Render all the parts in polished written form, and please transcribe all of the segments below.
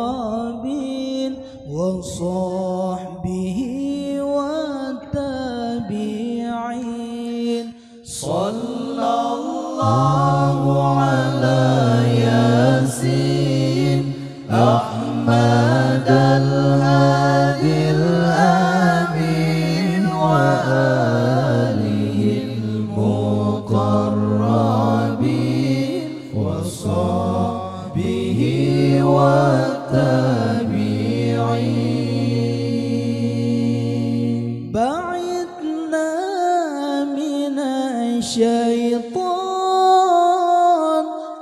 المقربين وصحبه والتابعين. صلى الله على ياسين أحمد الهادي الأمين وآله المقربين وصحبه والتابعين. بعدنا من الشيطان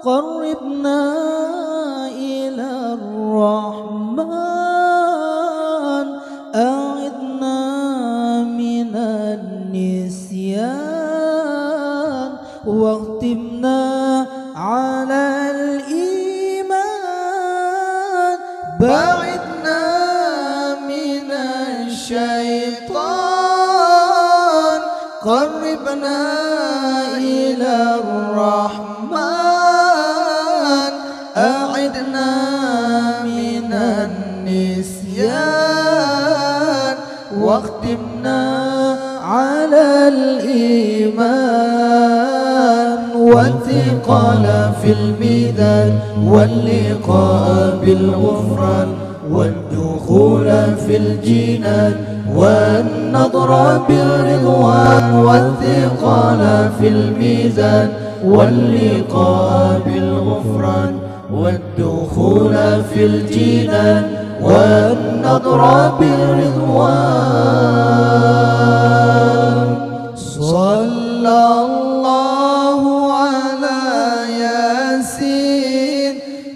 قربنا إلى الرحمن أعذنا من النسيان واختمنا على الإيمان. بعدنا من الشيطان قربنا إلى الرحمن أعذنا من النسيان واختمنا على الإيمان. والثقل في الميزان واللقاء بالغفران والدخول في الجنان والنظر بالرضوان. والثقل في الميزان واللقاء بالغفران والدخول في الجنان والنظر بالرضوان. صلى الله على ياسين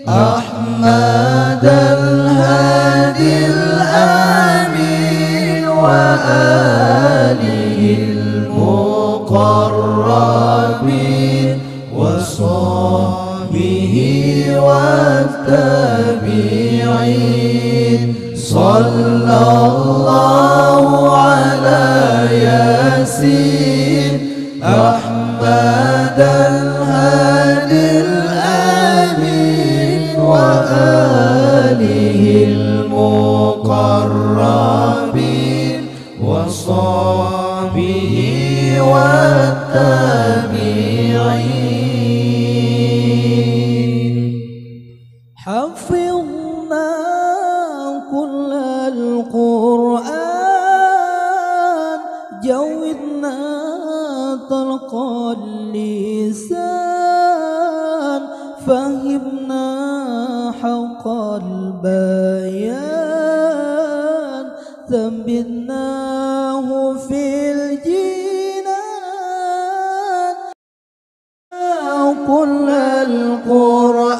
أحمد الهادي الأمين وآله المقربين وصحبه والتابعين. صلى الله على ياسين أحمد الهادي الأمين وآله المقربين وصحبه والتابعين. حفظنا كل القرآن جودنا طلق اللسان فهمنا حق البيان ثبتناه في الجنان. كل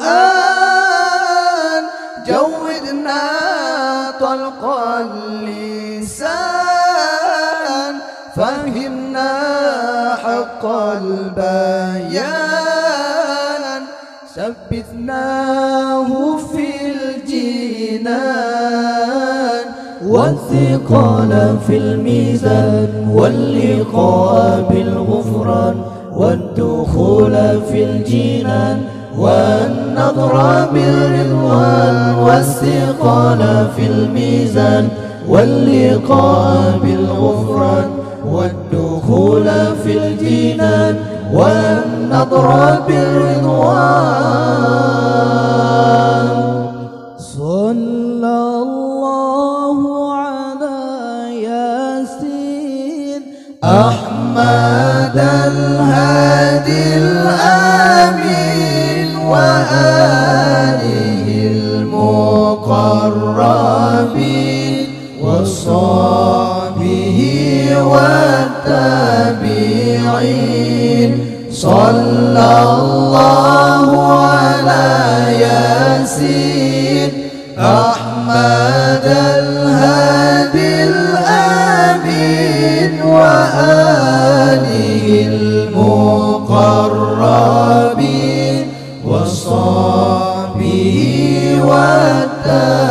القرآن جودنا طلق اللسان فهمنا حق البيان ثبتناه في الجنان. والثقل في الميزان واللقاء بالغفران والدخول في الجنان والنظر بالرضوان. والثقل في الميزان واللقاء بالغفران والدخول في الجنان والنظر بالرضوان. صلى الله على ياسين أحمد الهادي الأمين وآله المقربين وصحبه والتابعين. صلى الله على ياسين أحمد الهادي الأمين وآله المقربين وصحبه والتابعين.